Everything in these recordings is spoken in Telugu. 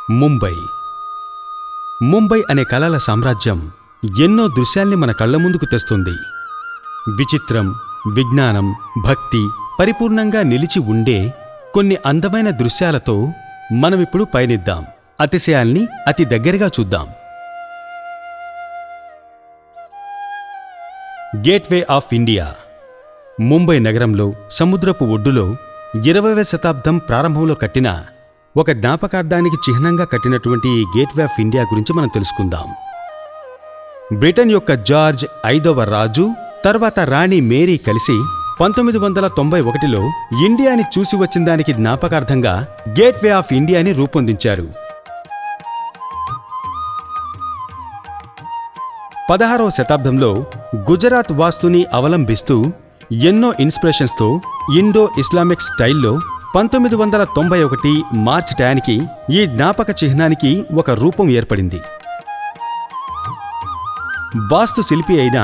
ముంబై. ముంబై అనే కళల సామ్రాజ్యం ఎన్నో దృశ్యాల్ని మన కళ్ల ముందుకు తెస్తుంది. విచిత్రం, విజ్ఞానం, భక్తి పరిపూర్ణంగా నిలిచి ఉండే కొన్ని అందమైన దృశ్యాలతో మనమిప్పుడు పయనిద్దాం. అతిశయాల్ని అతి దగ్గరగా చూద్దాం. Gateway of India. ముంబై నగరంలో సముద్రపు ఒడ్డులో 20వ శతాబ్దం ప్రారంభంలో కట్టిన ఒక జ్ఞాపకార్థానికి చిహ్నంగా కట్టినటువంటి ఈ గేట్వే ఆఫ్ ఇండియా గురించి మనం తెలుసుకుందాం. బ్రిటన్ యొక్క జార్జ్ 5వ రాజు తర్వాత రాణి మేరీ కలిసి 1991లో ఇండియాని చూసి వచ్చిన దానికి జ్ఞాపకార్థంగా గేట్వే ఆఫ్ ఇండియాని రూపొందించారు. 16వ శతాబ్దంలో గుజరాత్ వాస్తుని అవలంబిస్తూ ఎన్నో ఇన్స్పిరేషన్స్తో ఇండో ఇస్లామిక్ స్టైల్లో 1991 మార్చి టయానికి ఈ జ్ఞాపక చిహ్నానికి ఒక రూపం ఏర్పడింది. వాస్తు శిల్పి అయిన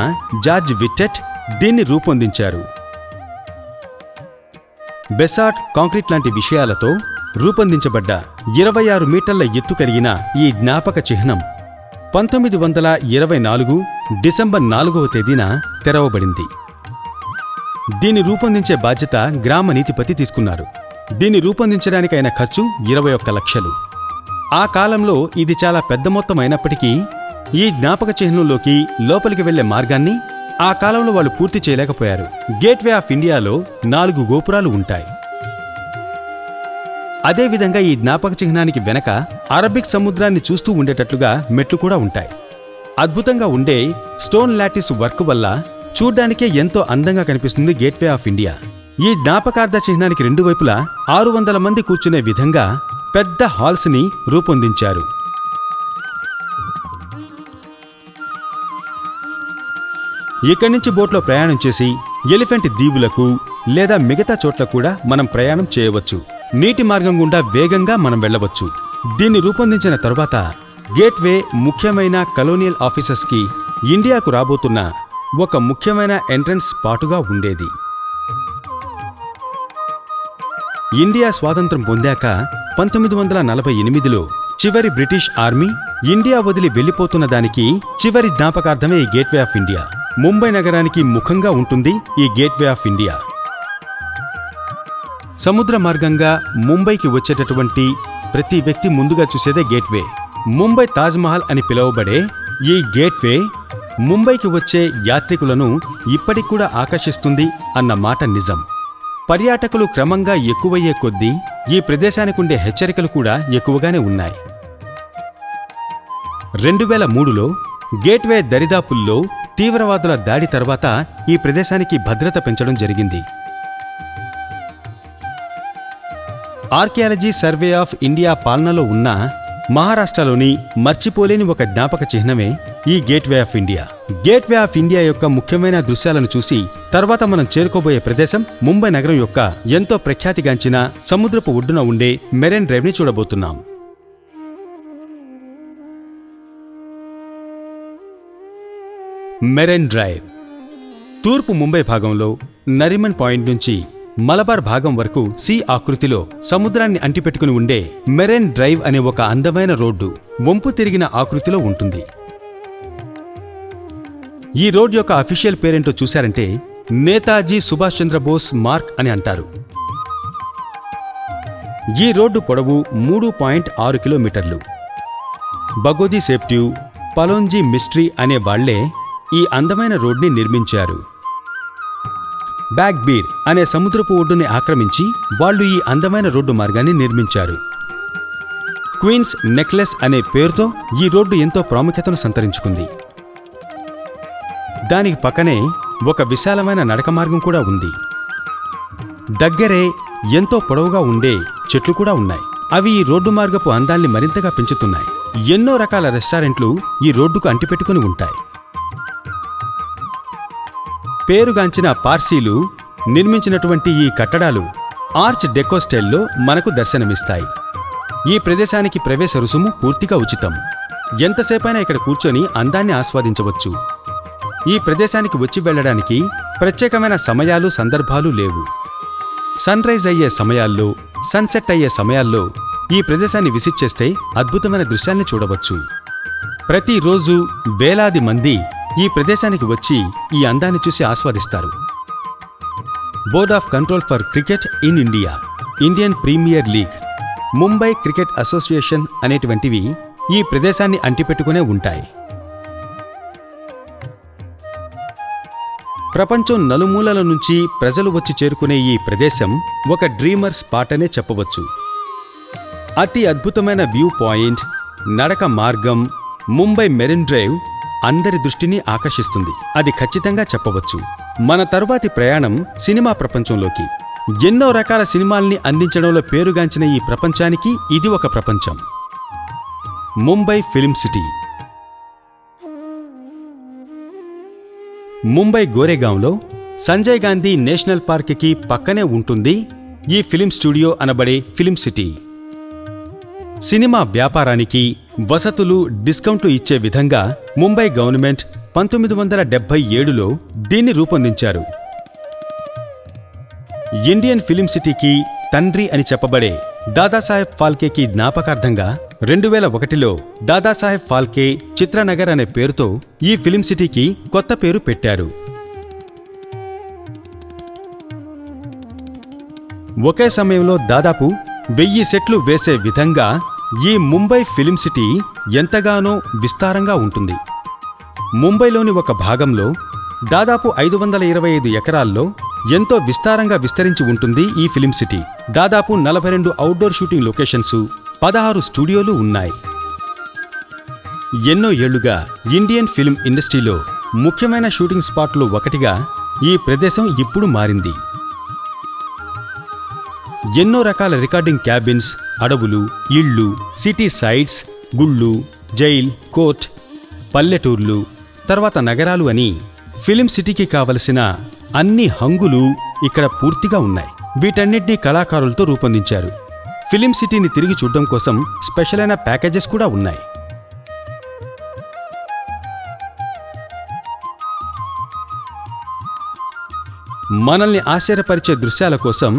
జార్జ్ విట్టెట్ దీన్ని రూపొందించారు. బెసాల్ట్, కాంక్రీట్ లాంటి విషయాలతో రూపొందించబడ్డ 26 మీటర్ల ఎత్తు కలిగిన ఈ జ్ఞాపక చిహ్నం 1924 డిసెంబర్ 4వ తేదీన తెరవబడింది. దీన్ని రూపొందించే బాధ్యత గ్రామ నీతిపతి తీసుకున్నారు. దీన్ని రూపొందించడానికి అయిన ఖర్చు 21 లక్షలు. ఆ కాలంలో ఇది చాలా పెద్ద మొత్తం అయినప్పటికీ ఈ జ్ఞాపక చిహ్నంలోకి లోపలికి వెళ్లే మార్గాన్ని ఆ కాలంలో వాళ్ళు పూర్తి చేయలేకపోయారు. గేట్వే ఆఫ్ ఇండియాలో 4 గోపురాలు ఉంటాయి. అదేవిధంగా ఈ జ్ఞాపక చిహ్నానికి వెనక అరబిక్ సముద్రాన్ని చూస్తూ ఉండేటట్లుగా మెట్లు కూడా ఉంటాయి. అద్భుతంగా ఉండే స్టోన్ లాటిస్ వర్క్ వల్ల చూడ్డానికే ఎంతో అందంగా కనిపిస్తుంది గేట్వే ఆఫ్ ఇండియా. ఈ జ్ఞాపకార్థ చిహ్నానికి 2 వైపులా 600 మంది కూర్చునే విధంగా పెద్ద హాల్స్ ని రూపొందించారు. ఇక్కడి నుంచి బోట్లో ప్రయాణం చేసి ఎలిఫెంట్ దీవులకు లేదా మిగతా చోట్ల కూడా మనం ప్రయాణం చేయవచ్చు. నీటి మార్గం గుండా వేగంగా మనం వెళ్లవచ్చు. దీన్ని రూపొందించిన తరువాత గేట్వే ముఖ్యమైన కలోనియల్ ఆఫీసర్స్కి ఇండియాకు రాబోతున్న ఒక ముఖ్యమైన ఎంట్రన్స్ స్పాటుగా ఉండేది. ఇండియా స్వాతంత్రం పొందాక 1948లో చివరి బ్రిటిష్ ఆర్మీ ఇండియా వదిలి వెళ్లిపోతున్న దానికి చివరి జ్ఞాపకార్థమే ఈ గేట్వే ఆఫ్ ఇండియా. ముంబై నగరానికి ముఖంగా ఉంటుంది ఈ గేట్వే ఆఫ్ ఇండియా. సముద్ర మార్గంగా ముంబైకి వచ్చేటటువంటి ప్రతి వ్యక్తి ముందుగా చూసేదే గేట్వే. ముంబై తాజ్మహల్ అని పిలువబడే ఈ గేట్వే ముంబైకి వచ్చే యాత్రికులను ఇప్పటికి కూడా ఆకర్షిస్తుంది అన్న మాట నిజం. పర్యాటకులు క్రమంగా ఎక్కువయ్యే కొద్దీ ఈ ప్రదేశానికుండే హెచ్చరికలు కూడా ఎక్కువగానే ఉన్నాయి. 2003లో గేట్వే దరిదాపుల్లో తీవ్రవాదుల దాడి తర్వాత ఈ ప్రదేశానికి భద్రత పెంచడం జరిగింది. ఆర్కియాలజీ సర్వే ఆఫ్ ఇండియా పాలనలో ఉన్న మహారాష్ట్రలోని మర్చిపోలేని ఒక జ్ఞాపక చిహ్నమే ఈ gateway of India. Gateway of India యొక్క ముఖ్యమైన దృశ్యాలను చూసి తర్వాత మనం చేరుకోబోయే ప్రదేశం ముంబై నగరం యొక్క ఎంతో ప్రఖ్యాతిగాంచిన సముద్రపు ఒడ్డున ఉండే మెరైన్ డ్రైవ్ ని చూడబోతున్నాం. మెరైన్ డ్రైవ్ తూర్పు ముంబై భాగంలో నరిమన్ పాయింట్ నుంచి మలబార్ భాగం వరకు సి ఆకృతిలో సముద్రాన్ని అంటిపెట్టుకుని ఉండే మెరైన్ డ్రైవ్ అనే ఒక అందమైన రోడ్డు వంపు తిరిగిన ఆకృతిలో ఉంటుంది. ఈ రోడ్ యొక్క అఫీషియల్ పేరేంటో చూశారంటే నేతాజీ సుభాష్ చంద్రబోస్ మార్క్ అని అంటారు. ఈ రోడ్డు పొడవు 3.6 కిలోమీటర్లు. బగోదీ సేప్ట్యూ, పలోంజీ మిస్ట్రీ అనే వాళ్లే ఈ అందమైన రోడ్ని నిర్మించారు. బ్యాక్ బీర్ అనే సముద్రపు ఒడ్డుని ఆక్రమించి వాళ్లు ఈ అందమైన రోడ్డు మార్గాన్ని నిర్మించారు. క్వీన్స్ నెక్లెస్ అనే పేరుతో ఈ రోడ్డు ఎంతో ప్రాముఖ్యతను సంతరించుకుంది. దానికి పక్కనే ఒక విశాలమైన నడక మార్గం కూడా ఉంది. దగ్గరే ఎంతో పొడవుగా ఉండే చెట్లు కూడా ఉన్నాయి. అవి ఈ రోడ్డు మార్గపు అందాల్ని మరింతగా పెంచుతున్నాయి. ఎన్నో రకాల రెస్టారెంట్లు ఈ రోడ్డుకు అంటిపెట్టుకుని ఉంటాయి. పేరుగాంచిన పార్సీలు నిర్మించినటువంటి ఈ కట్టడాలు ఆర్చ్ డెకో స్టైల్లో మనకు దర్శనమిస్తాయి. ఈ ప్రదేశానికి ప్రవేశ రుసుము పూర్తిగా ఉచితం. ఎంతసేపైనా ఇక్కడ కూర్చొని అందాన్ని ఆస్వాదించవచ్చు. ఈ ప్రదేశానికి వచ్చి వెళ్లడానికి ప్రత్యేకమైన సమయాలు, సందర్భాలు లేవు. సన్ రైజ్ అయ్యే సమయాల్లో, సన్సెట్ అయ్యే సమయాల్లో ఈ ప్రదేశాన్ని విజిట్ చేస్తే అద్భుతమైన దృశ్యాల్ని చూడవచ్చు. ప్రతిరోజు వేలాది మంది ఈ ప్రదేశానికి వచ్చి ఈ అందాన్ని చూసి ఆస్వాదిస్తారు. Board of control for cricket in India, Indian premier league, Mumbai cricket association అనేటువంటివి ఈ ప్రదేశాన్ని అంటిపెట్టుకునే ఉంటాయి. ప్రపంచం నలుమూలల నుంచి ప్రజలు వచ్చి చేరుకునే ఈ ప్రదేశం ఒక డ్రీమర్ స్పాట్ అనే చెప్పవచ్చు. అతి అద్భుతమైన వ్యూ పాయింట్, నడక మార్గం, ముంబై మెరిన్ డ్రైవ్ అందరి దృష్టిని ఆకర్షిస్తుంది. అది ఖచ్చితంగా చెప్పవచ్చు. మన తరువాతి ప్రయాణం సినిమా ప్రపంచంలోకి. ఎన్నో రకాల సినిమాల్ని అందించడంలో పేరుగాంచిన ఈ ప్రపంచానికి ఇది ఒక ప్రపంచం. Mumbai film city. ముంబై గోరేగాంలో సంజయ్ గాంధీ నేషనల్ పార్క్కి పక్కనే ఉంటుంది ఈ ఫిలిం స్టూడియో అనబడే ఫిలిం సిటీ. సినిమా వ్యాపారానికి వసతులు, డిస్కౌంట్లు ఇచ్చే విధంగా ముంబై గవర్నమెంట్ 1977లో దీన్ని రూపొందించారు. ఇండియన్ ఫిలిం సిటీకి తండ్రి అని చెప్పబడే దాదాసాహెబ్ ఫాల్కేకి జ్ఞాపకార్థంగా 2001లో దాదాసాహెబ్ ఫాల్కే చిత్రనగర్ అనే పేరుతో ఈ ఫిలిం సిటీకి కొత్త పేరు పెట్టారు. ఒకే సమయంలో దాదాపు 1000 సెట్లు వేసే విధంగా ఈ ముంబై ఫిలిం సిటీ ఎంతగానో విస్తారంగా ఉంటుంది. ముంబైలోని ఒక భాగంలో దాదాపు 525 ఎకరాల్లో ఎంతో విస్తారంగా విస్తరించి ఉంటుంది ఈ ఫిలిం సిటీ. దాదాపు 42 అవుట్డోర్ షూటింగ్ లొకేషన్స్, 16 స్టూడియోలు ఉన్నాయి. ఎన్నో ఏళ్లుగా ఇండియన్ ఫిల్మ్ ఇండస్ట్రీలో ముఖ్యమైన షూటింగ్ స్పాట్లు ఒకటిగా ఈ ప్రదేశం ఇప్పుడు మారింది. ఎన్నో రకాల రికార్డింగ్ క్యాబిన్స్, అడవులు, ఇళ్ళు, సిటీ సైట్స్, గుళ్ళు, జైల్, కోర్ట్, పల్లెటూర్లు, తర్వాత నగరాలు అని ఫిలిం సిటీకి కావలసిన అన్ని హంగులు ఇక్కడ పూర్తిగా ఉన్నాయి. వీటన్నిటినీ కళాకారులతో రూపొందించారు. ఫిలిం సిటీని తిరిగి చూడడం కోసం స్పెషల్ అయిన ప్యాకేజెస్ కూడా ఉన్నాయి. మనల్ని ఆశ్చర్యపరిచే దృశ్యాల కోసం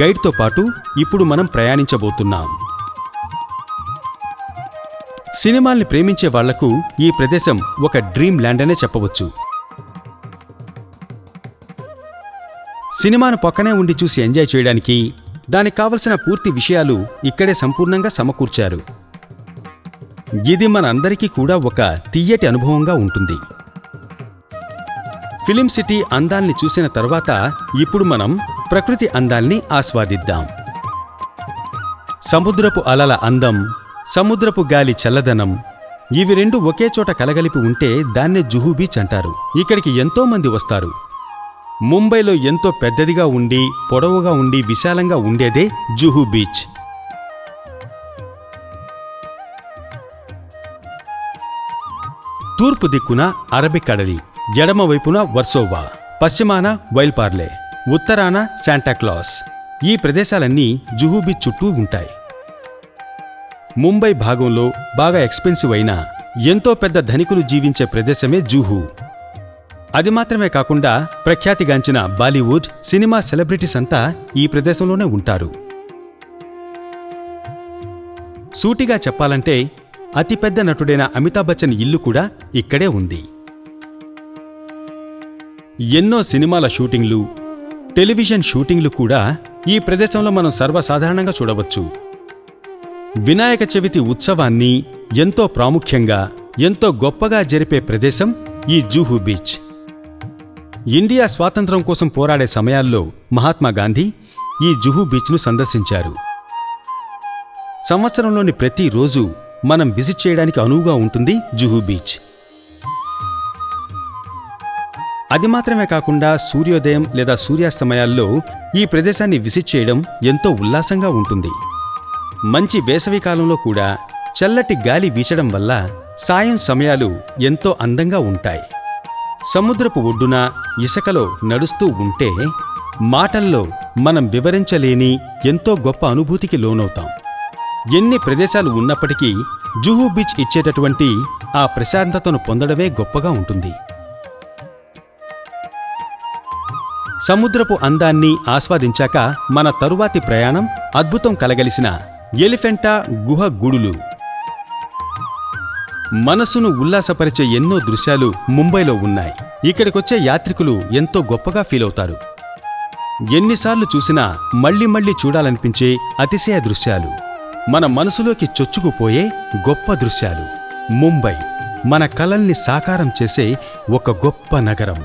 గైడ్తో పాటు ఇప్పుడు మనం ప్రయాణించబోతున్నాం. సినిమాల్ని ప్రేమించే వాళ్లకు ఈ ప్రదేశం ఒక డ్రీమ్ ల్యాండ్ అనే చెప్పవచ్చు. సినిమాను పక్కనే ఉండి చూసి ఎంజాయ్ చేయడానికి దానికి కావలసిన పూర్తి విషయాలు ఇక్కడే సంపూర్ణంగా సమకూర్చారు. ఇది మన అందరికీ కూడా ఒక తియ్యటి అనుభవంగా ఉంటుంది. ఫిలిం సిటీ అందాల్ని చూసిన తర్వాత ఇప్పుడు మనం ప్రకృతి అందాల్ని ఆస్వాదిద్దాం. సముద్రపు అలల అందం, సముద్రపు గాలి చల్లదనం, ఇవి రెండు ఒకే చోట కలగలిపి ఉంటే దాన్నే జుహూ బీచ్ అంటారు. ఇక్కడికి ఎంతో మంది వస్తారు. ముంబైలో ఎంతో పెద్దదిగా ఉండి, పొడవుగా ఉండి, విశాలంగా ఉండేదే జుహూ బీచ్. తూర్పు దిక్కున అరబిక్ అడవి, ఎడమవైపున వర్సోవా, పశ్చిమాన వైల్పార్లే, ఉత్తరాన శాంటాక్లాస్. ఈ ప్రదేశాలన్నీ జుహూ బీచ్ చుట్టూ ఉంటాయి. ముంబై భాగంలో బాగా ఎక్స్పెన్సివ్ అయిన ఎంతో పెద్ద ధనికులు జీవించే ప్రదేశమే జుహూ. అది మాత్రమే కాకుండా ప్రఖ్యాతిగాంచిన బాలీవుడ్ సినిమా సెలబ్రిటీస్ అంతా ఈ ప్రదేశంలోనే ఉంటారు. సూటిగా చెప్పాలంటే అతిపెద్ద నటుడైన అమితాబ్ బచ్చన్ ఇల్లు కూడా ఇక్కడే ఉంది. ఎన్నో సినిమాల షూటింగ్లు, టెలివిజన్ షూటింగ్లు కూడా ఈ ప్రదేశంలో మనం సర్వసాధారణంగా చూడవచ్చు. వినాయక చవితి ఉత్సవాన్ని ఎంతో ప్రాముఖ్యంగా, ఎంతో గొప్పగా జరిపే ప్రదేశం ఈ జుహూ బీచ్. ఇండియా స్వాతంత్ర్యం కోసం పోరాడే సమయాల్లో మహాత్మా గాంధీ ఈ జుహూ బీచ్ను సందర్శించారు. సంవత్సరంలోని ప్రతిరోజు మనం విజిట్ చేయడానికి అనువుగా ఉంటుంది జుహూ బీచ్. అది మాత్రమే కాకుండా సూర్యోదయం లేదా సూర్యాస్తమయాల్లో ఈ ప్రదేశాన్ని విజిట్ చేయడం ఎంతో ఉల్లాసంగా ఉంటుంది. మంచి వేసవి కాలంలో కూడా చల్లటి గాలి వీచడం వల్ల సాయం సమయాలు ఎంతో అందంగా ఉంటాయి. సముద్రపు ఒడ్డున ఇసుకలో నడుస్తూ ఉంటే మాటల్లో మనం వివరించలేని ఎంతో గొప్ప అనుభూతికి లోనవుతాం. ఎన్ని ప్రదేశాలు ఉన్నప్పటికీ జుహూ బీచ్ ఇచ్చేటటువంటి ఆ ప్రశాంతతను పొందడమే గొప్పగా ఉంటుంది. సముద్రపు అందాన్ని ఆస్వాదించాక మన తరువాతి ప్రయాణం అద్భుతం కలగలిసిన ఎలిఫెంటా గుహ గుడులు. మనసును ఉల్లాసపరిచే ఎన్నో దృశ్యాలు ముంబైలో ఉన్నాయి. ఇక్కడికొచ్చే యాత్రికులు ఎంతో గొప్పగా ఫీలవుతారు. ఎన్నిసార్లు చూసినా మళ్లీ మళ్లీ చూడాలనిపించే అతిశయ దృశ్యాలు, మన మనసులోకి చొచ్చుకుపోయే గొప్ప దృశ్యాలు. ముంబై మన కలల్ని సాకారం చేసే ఒక గొప్ప నగరం.